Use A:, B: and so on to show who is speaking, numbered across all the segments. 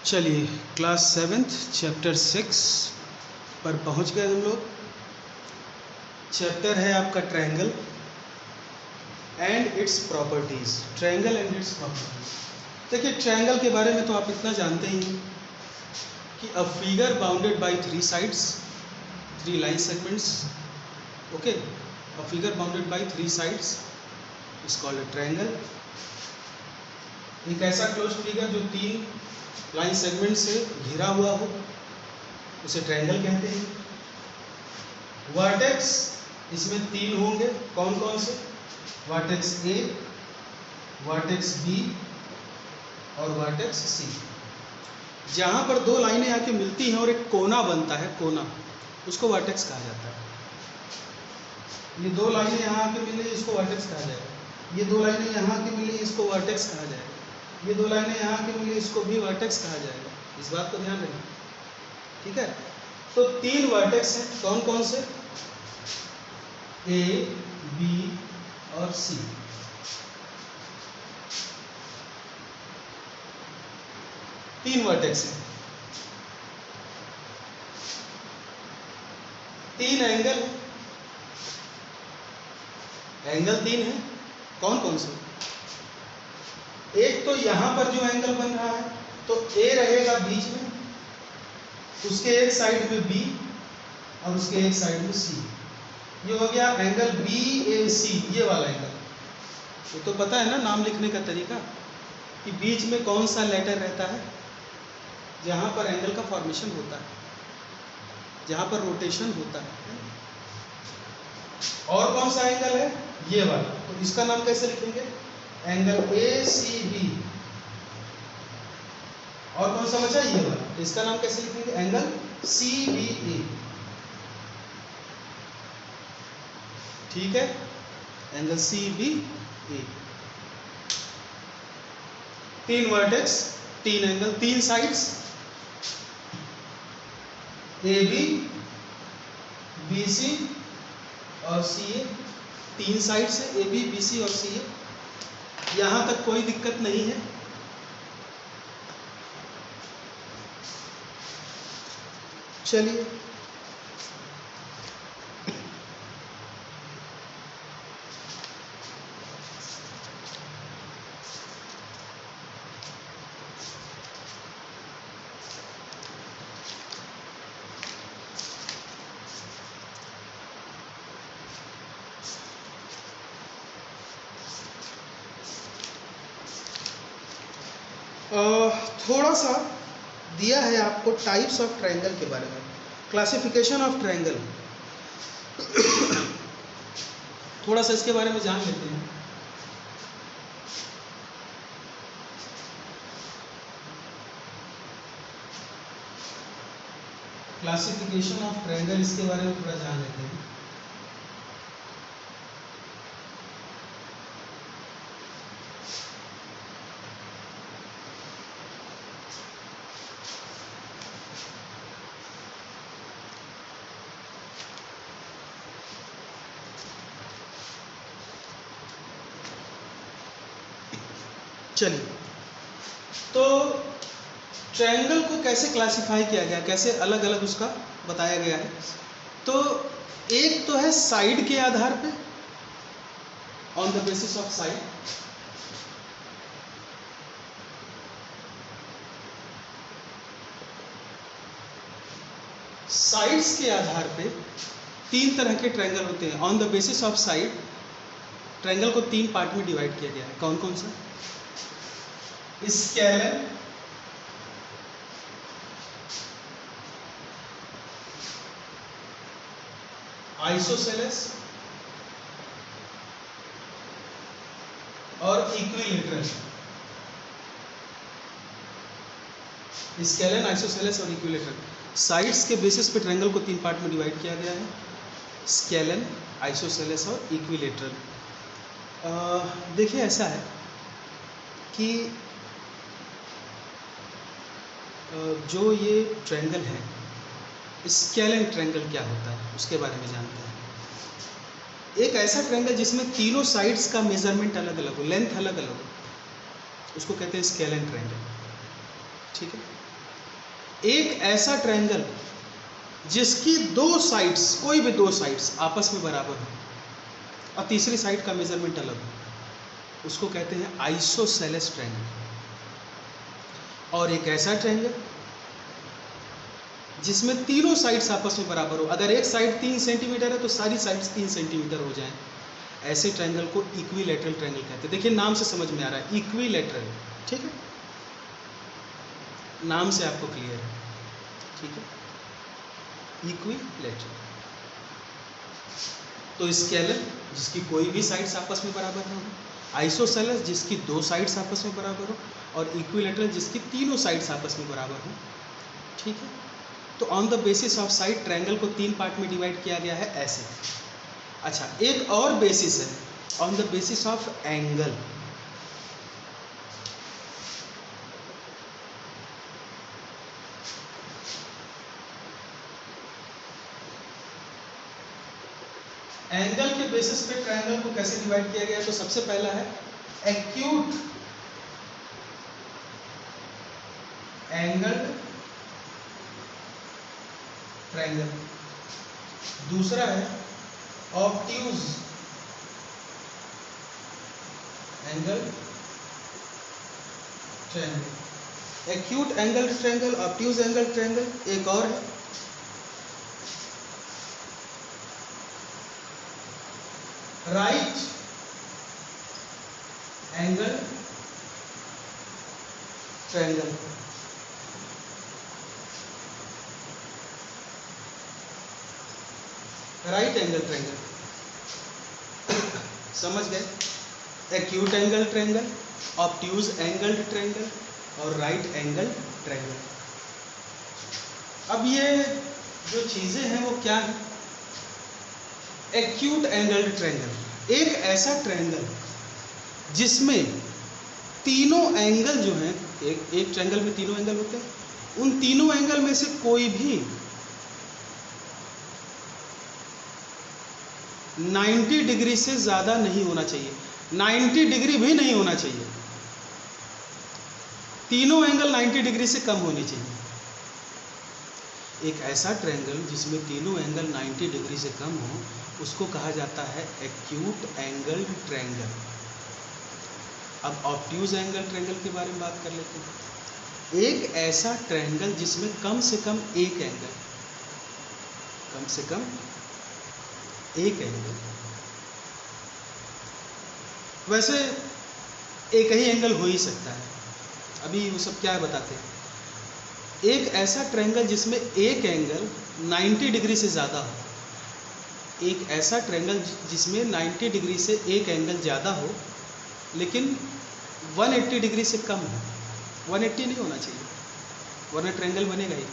A: चलिए class 7th chapter 6 पर पहुंच गए हम लोग। चैप्टर है आपका triangle and it's properties. Triangle and it's properties. देखिए ट्रायंगल के बारे में तो आप इतना जानते ही हैं कि a figure bounded by three sides, three line segments, okay, a figure bounded by three sides is called a triangle. एक ऐसा क्लोज फिगर जो तीन लाइन सेगमेंट से घिरा हुआ हो उसे ट्रायंगल कहते हैं। वर्टेक्स इसमें तीन होंगे, कौन कौन से? वर्टेक्स ए, वर्टेक्स बी और वर्टेक्स सी। जहाँ पर दो लाइनें आके मिलती हैं और एक कोना बनता है, कोना, उसको वर्टेक्स कहा जाता है। ये दो लाइनें यहाँ आके मिली, इसको वर्टेक्स कहा जाएगा। ये दो लाइनें यहाँ आके मिली, इसको वर्टेक्स कहा जाएगा। ये दो लाइनें यहाँ की मिली, इसको भी वर्टेक्स कहा जाएगा। इस बात को ध्यान रखना, ठीक है। तो तीन वर्टेक्स हैं, कौन कौन से? ए, बी और सी। तीन वर्टेक्स हैं। तीन एंगल, एंगल तीन है, कौन कौन से? एक तो यहां पर जो एंगल बन रहा है, तो ए रहेगा बीच में, उसके एक साइड में बी और उसके एक साइड में सी। ये हो गया एंगल बी ए सी, ये वाला एंगल। ये तो पता है ना नाम लिखने का तरीका, कि बीच में कौन सा लेटर रहता है जहां पर एंगल का फॉर्मेशन होता है, जहां पर रोटेशन होता है। और कौन सा एंगल है? ये वाला। तो इसका नाम कैसे लिखेंगे? Angle A C B. और कौन सा बचा? ये वाला। तो इसका नाम कैसे लिखेंगे? एंगल सी बी ए। ठीक है, एंगल सी बी ए। तीन वर्टेक्स, तीन एंगल, तीन sides, A B, B C और सी ए। तीन साइड्स है, ए बी, बी सी और सी ए। यहां तक कोई दिक्कत नहीं है। चलिए थोड़ा सा दिया है आपको टाइप्स ऑफ ट्रायंगल के बारे में, क्लासिफिकेशन ऑफ ट्रायंगल। थोड़ा सा इसके बारे में जान लेते हैं। क्लासिफिकेशन ऑफ ट्रायंगल, इसके बारे में थोड़ा जान लेते हैं। चलिए, तो ट्रायंगल को कैसे क्लासिफाई किया गया, कैसे अलग अलग उसका बताया गया है। तो एक तो है साइड के आधार पे, on the basis of side. Sides के आधार पे तीन तरह के ट्रायंगल होते हैं। On the basis of side triangle को तीन पार्ट में डिवाइड किया गया है। कौन कौन सा? स्केलर, आइसोसेलेस और इक्विलेटरल। स्केलन, आइसोसेलेस और इक्विलेटरल। साइड्स के बेसिस पे ट्रायंगल को तीन पार्ट में डिवाइड किया गया है, स्केलन, आइसोसेलेस और इक्विलेटरल। देखिए ऐसा है कि जो ये ट्रायंगल है, स्केलन ट्रायंगल क्या होता है उसके बारे में जानते हैं। एक ऐसा ट्रायंगल जिसमें तीनों साइड्स का मेजरमेंट अलग अलग हो, लेंथ अलग अलग हो, उसको कहते हैं स्केलन ट्रायंगल। ठीक है, एक ऐसा ट्रायंगल जिसकी दो साइड्स, कोई भी दो साइड्स आपस में बराबर हो और तीसरी साइड का मेजरमेंट अलग हो, उसको कहते हैं आइसोसेलेस ट्रायंगल। और एक ऐसा ट्रायंगल जिसमें तीनों साइड्स आपस में बराबर हो, अगर एक साइड 3 सेंटीमीटर है तो सारी साइड्स 3 सेंटीमीटर हो जाएं, ऐसे ट्रायंगल को इक्विलैटरल ट्रायंगल कहते हैं। देखिए नाम से समझ में आ रहा है, इक्विलैटरल, ठीक है, नाम से आपको क्लियर है, ठीक है, इक्विलैटरल। तो स्केलर जिसकी कोई भी साइड्स आपस में बराबर ना हो, आइसोसेलेस जिसकी दो साइड्स आपस में बराबर हो, और इक्विलैटरल जिसकी तीनों साइड्स आपस में बराबर हो, ठीक है। तो on the basis of side triangle को 3 पार्ट में डिवाइड किया गया है ऐसे। अच्छा, एक और बेसिस है on the basis of angle. Angle के बेसिस पे ट्रायंगल को कैसे डिवाइड किया गया, तो सबसे पहला है एक्यूट एंगल ट्रायंगल, दूसरा है obtuse angle triangle. Acute angle triangle, obtuse angle triangle, एक और है right angle triangle. Right angle triangle समझ गए, acute angle triangle, obtuse angle triangle और राइट एंगल ट्रायंगल। अब ये जो चीजें हैं वो क्या है? एक्यूट एंगल ट्रायंगल, एक ऐसा ट्रायंगल जिसमें तीनों एंगल जो हैं, एक ट्रायंगल में तीनों एंगल होते हैं, उन तीनों एंगल में से कोई भी 90 डिग्री से ज़्यादा नहीं होना चाहिए, 90 डिग्री भी नहीं होना चाहिए, तीनों एंगल 90 डिग्री से कम होनी चाहिए। एक ऐसा ट्रायंगल जिसमें तीनों एंगल 90 डिग्री से कम हो, उसको कहा जाता है एक्यूट एंगल ट्रायंगल। अब ऑब्ट्यूज एंगल ट्रायंगल के बारे में बात कर लेते हैं। एक ऐसा ट्रायंगल जिसमें कम से कम एक एंगल, कम से कम एक एंगल, वैसे एक ही एंगल हो ही सकता है, अभी वो सब क्या है बताते हैं। एक ऐसा ट्रायंगल जिसमें एक एंगल 90 डिग्री से ज़्यादा हो, एक ऐसा ट्रायंगल जिसमें 90 डिग्री से एक एंगल ज़्यादा हो लेकिन 180 डिग्री से कम हो, 180 नहीं होना चाहिए वरना ट्रायंगल बनेगा ही।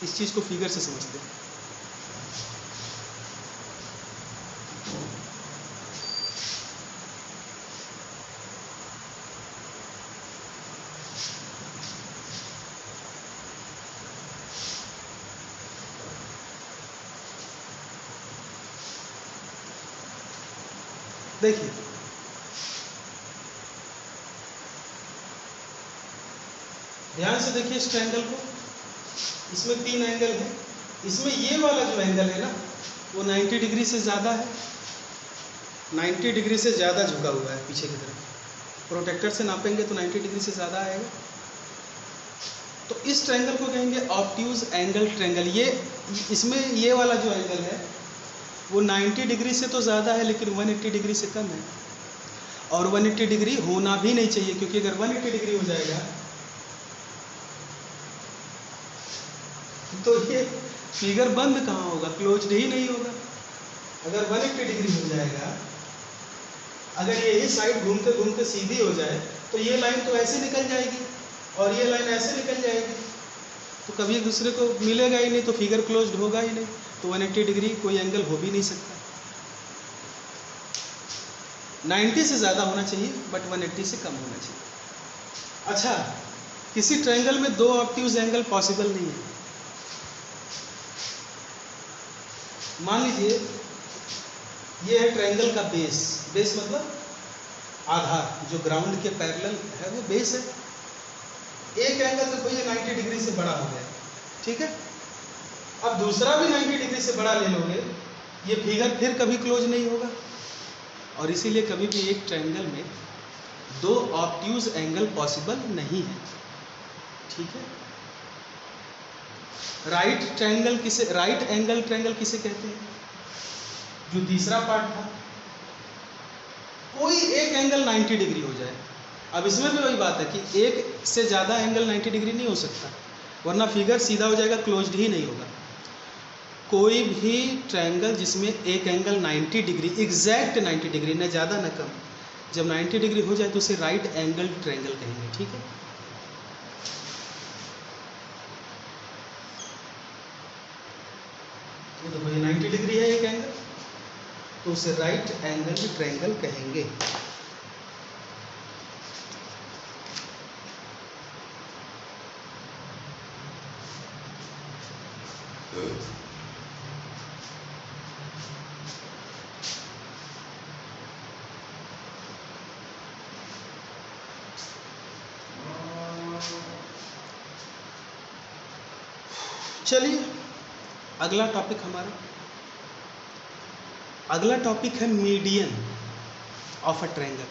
A: इस चीज़ को फिगर से समझते हैं। देखिए ध्यान से देखिए इस ट्रायंगल को, इसमें 3 एंगल है, इसमें ये वाला जो एंगल है ना वो 90 डिग्री से ज़्यादा है, 90 डिग्री से ज़्यादा झुका हुआ है पीछे की तरफ, प्रोटेक्टर से नापेंगे तो 90 डिग्री से ज़्यादा आएगा। तो इस ट्रायंगल को कहेंगे ऑब्ट्यूज एंगल ट्रायंगल। ये इसमें ये वाला जो एंगल है वो 90 डिग्री से तो ज़्यादा है लेकिन 180 डिग्री से कम है, और 180 डिग्री होना भी नहीं चाहिए, क्योंकि अगर 180 डिग्री हो जाएगा तो ये फिगर बंद कहाँ होगा, क्लोज्ड ही नहीं होगा। अगर 180 डिग्री हो जाएगा, अगर यही साइड घूमते घूमते सीधी हो जाए तो ये लाइन तो ऐसे निकल जाएगी और ये लाइन ऐसे निकल जाएगी, तो कभी एक दूसरे को मिलेगा ही नहीं, तो फिगर क्लोज्ड होगा ही नहीं। तो 180 डिग्री कोई एंगल हो भी नहीं सकता। 90 से ज़्यादा होना चाहिए बट 180 से कम होना चाहिए। अच्छा, किसी ट्रायंगल में 2 ऑब्ट्यूज एंगल पॉसिबल नहीं है। मान लीजिए ये है ट्रायंगल का बेस, बेस मतलब आधार, जो ग्राउंड के पैरेलल है वो बेस है। एक एंगल देखो ये 90 डिग्री से बड़ा हो गया, ठीक है। अब दूसरा भी 90 डिग्री से बड़ा ले लोगे, ये फिगर फिर कभी क्लोज नहीं होगा। और इसीलिए कभी भी एक ट्रायंगल में दो ऑब्ट्यूज एंगल पॉसिबल नहीं है, ठीक है। राइट एंगल ट्रायंगल किसे कहते हैं? जो तीसरा पार्ट था, कोई एक एंगल 90 डिग्री हो जाए। अब इसमें भी वही बात है कि एक से ज़्यादा एंगल 90 डिग्री नहीं हो सकता, वरना फिगर सीधा हो जाएगा, क्लोज्ड ही नहीं होगा। कोई भी ट्रायंगल जिसमें एक एंगल 90 डिग्री, एग्जैक्ट 90 डिग्री, न ज़्यादा न कम, जब 90 डिग्री हो जाए तो उसे राइट एंगल ट्रायंगल कहेंगे, ठीक है। ये देखो ये 90 डिग्री है एक एंगल, तो उसे राइट एंगल ट्रायंगल कहेंगे। चलिए अगला टॉपिक है मीडियन ऑफ अ ट्रायंगल।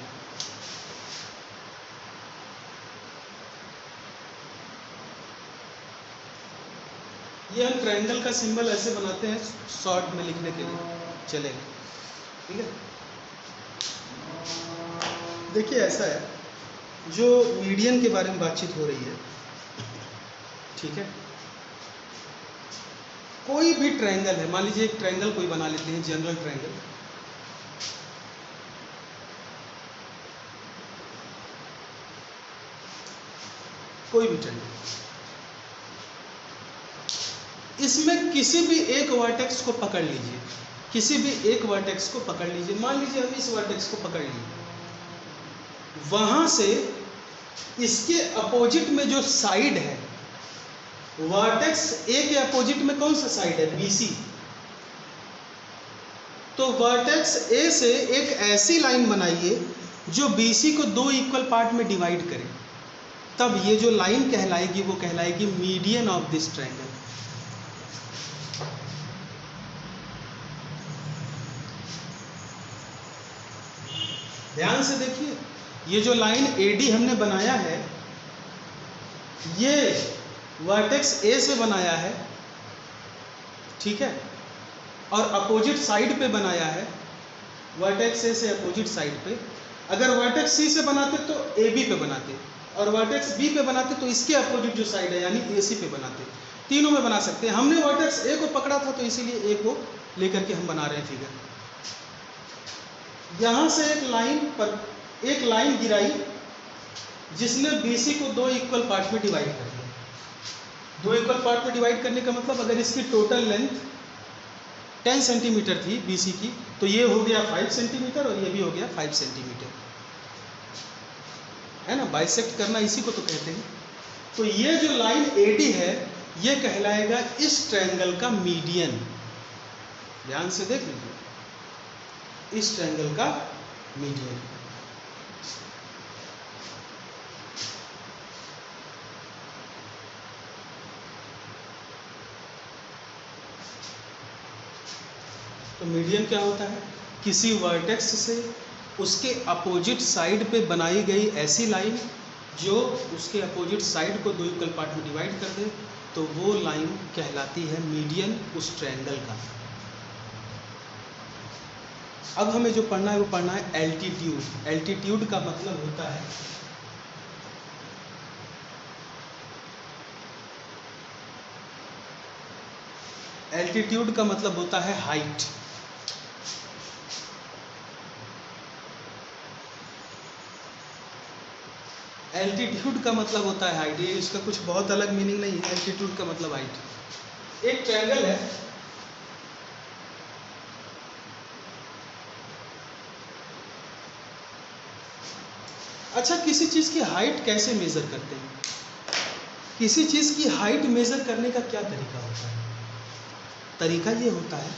A: ये हम ट्रायंगल का सिंबल ऐसे बनाते हैं शॉर्ट में लिखने के लिए, चलेगा, ठीक है। देखिए ऐसा है, जो मीडियन के बारे में बातचीत हो रही है, ठीक है। कोई भी ट्रायंगल है, मान लीजिए एक ट्रायंगल कोई बना लेते हैं, जनरल ट्रायंगल, कोई भी ट्रायंगल, इसमें किसी भी एक वर्टेक्स को पकड़ लीजिए, मान लीजिए हम इस वर्टेक्स को पकड़ लिए, वहां से इसके अपोजिट में जो साइड है, वर्टेक्स ए के अपोजिट में कौन सा साइड है? BC। तो वर्टेक्स ए से एक ऐसी लाइन बनाइए जो BC को दो इक्वल पार्ट में डिवाइड करे, तब ये जो लाइन कहलाएगी वो कहलाएगी मीडियन ऑफ दिस ट्रायंगल। ध्यान से देखिए, ये जो लाइन AD हमने बनाया है, ये वर्टेक्स ए से बनाया है, ठीक है, और अपोजिट साइड पे बनाया है, वर्टेक्स ए से अपोजिट साइड पे। अगर वर्टेक्स C से बनाते तो AB पे बनाते, और वर्टेक्स B पे बनाते तो इसके अपोजिट जो साइड है यानी AC पे बनाते। तीनों में बना सकते हैं। हमने वर्टेक्स A को पकड़ा था तो इसीलिए A को लेकर के हम बना रहे हैं फिगर। यहां से एक लाइन गिराई जिसने BC को दो इक्वल पार्ट में डिवाइड कर दिया। दो इक्वल पार्ट में डिवाइड करने का मतलब, अगर इसकी टोटल लेंथ 10 सेंटीमीटर थी BC की, तो ये हो गया 5 सेंटीमीटर और ये भी हो गया 5 सेंटीमीटर, है ना। बाइसेक्ट करना इसी को तो कहते हैं। तो ये जो लाइन AD है, ये कहलाएगा इस ट्रायंगल का मीडियन। ध्यान से देख लीजिए, इस ट्रायंगल का मीडियन। तो मीडियन क्या होता है? किसी वर्टेक्स से उसके अपोजिट साइड पे बनाई गई ऐसी लाइन जो उसके अपोजिट साइड को दो इक्वल पार्ट में डिवाइड कर दे, तो वो लाइन कहलाती है मीडियन उस ट्रायंगल का। अब हमें जो पढ़ना है वो पढ़ना है एल्टीट्यूड। एल्टीट्यूड का मतलब होता है हाइट। एल्टीट्यूड का मतलब होता है हाइट। ये इसका कुछ बहुत अलग मीनिंग नहीं है। एल्टीट्यूड का मतलब हाइट। एक ट्रायंगल है, अच्छा किसी चीज की हाइट कैसे मेजर करते हैं? किसी चीज की हाइट मेजर करने का क्या तरीका होता है? तरीका ये होता है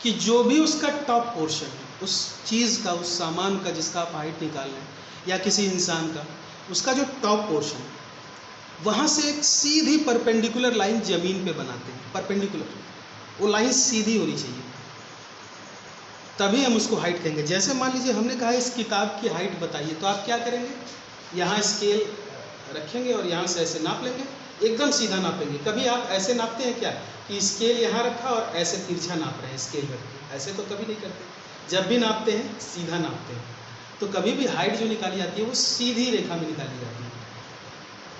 A: कि जो भी उसका टॉप पोर्शन है, उस चीज का, उस सामान का जिसका आप हाइट निकाल रहे हैं, या किसी इंसान का, उसका जो टॉप पोर्शन, वहाँ से एक सीधी परपेंडिकुलर लाइन जमीन पे बनाते हैं, परपेंडिकुलर, वो लाइन सीधी होनी चाहिए, तभी हम उसको हाइट कहेंगे। जैसे मान लीजिए हमने कहा इस किताब की हाइट बताइए, तो आप क्या करेंगे, यहाँ स्केल रखेंगे और यहाँ से ऐसे नाप लेंगे, एकदम सीधा नापेंगे। कभी आप ऐसे नापते हैं क्या कि स्केल यहाँ रखा और ऐसे तिरछा नाप रहे हैं स्केल रख के? ऐसे तो कभी नहीं करते। जब भी नापते हैं सीधा नापते हैं। तो कभी भी हाइट जो निकाली जाती है वो सीधी रेखा में निकाली जाती है।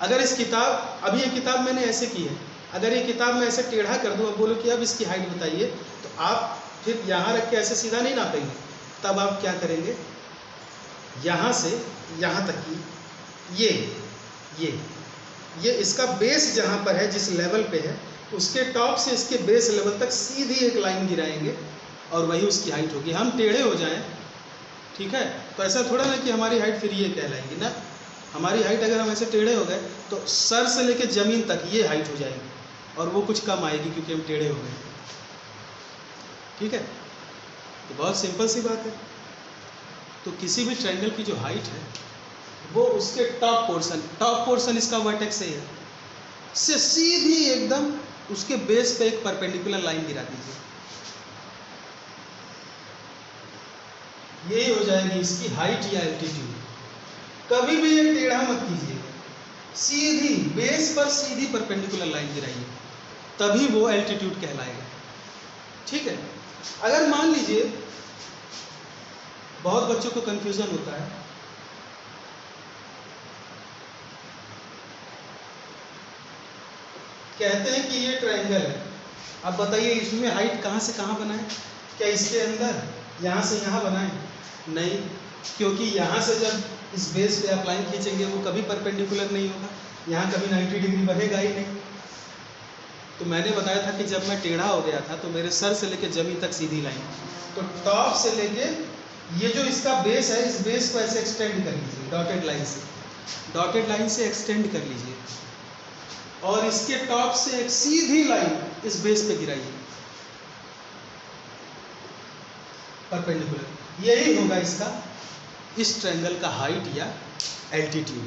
A: अगर इस किताब, अभी ये किताब मैंने ऐसे की है, अगर ये किताब मैं ऐसे टेढ़ा कर दूँ और बोलो कि अब इसकी हाइट बताइए, तो आप फिर यहाँ रख के ऐसे सीधा नहीं नापेंगे। तब आप क्या करेंगे, यहाँ से यहाँ तक की ये इसका बेस जहाँ पर है, जिस लेवल पे है, उसके टॉप से इसके बेस लेवल तक सीधी एक लाइन गिराएंगे और वही उसकी हाइट होगी। हम टेढ़े हो जाएं, ठीक है, तो ऐसा थोड़ा ना कि हमारी हाइट फिर ये कहलाएगी ना। हमारी हाइट अगर हम ऐसे टेढ़े हो गए तो सर से लेकर ज़मीन तक ये हाइट हो जाएगी और वो कुछ कम आएगी क्योंकि हम टेढ़े हो गए। ठीक है, तो बहुत सिंपल सी बात है। तो किसी भी ट्रायंगल की जो हाइट है वो उसके टॉप पोर्शन इसका वर्टेक्स है, से सीधी एकदम उसके बेस पे एक परपेंडिकुलर लाइन गिरा दीजिए, यही हो जाएगी इसकी हाइट या एल्टीट्यूड। कभी भी ये टेढ़ा मत कीजिएगा, सीधी बेस पर सीधी परपेंडिकुलर लाइन गिराइए, तभी वो एल्टीट्यूड कहलाएगा। ठीक है, अगर मान लीजिए बहुत बच्चों को कंफ्यूजन होता है, कहते हैं कि ये ट्रायंगल है, अब बताइए इसमें हाइट कहाँ से कहाँ बनाए? क्या इसके अंदर यहाँ से यहाँ बनाए? नहीं, क्योंकि यहाँ से जब इस बेस पे आप लाइन खींचेंगे वो कभी परपेंडिकुलर नहीं होगा, यहाँ कभी 90 डिग्री बनेगा ही नहीं। तो मैंने बताया था कि जब मैं टेढ़ा हो गया था तो मेरे सर से लेके जमीन तक सीधी लाइन, तो टॉप से लेके ये जो इसका बेस है, इस बेस को ऐसे एक्सटेंड कर लीजिए, डॉटेड लाइन से एक्सटेंड कर लीजिए और इसके टॉप से एक सीधी लाइन इस बेस पे गिराइए परपेंडिकुलर। यही होगा इसका, इस ट्रायंगल का हाइट या एल्टीट्यूड।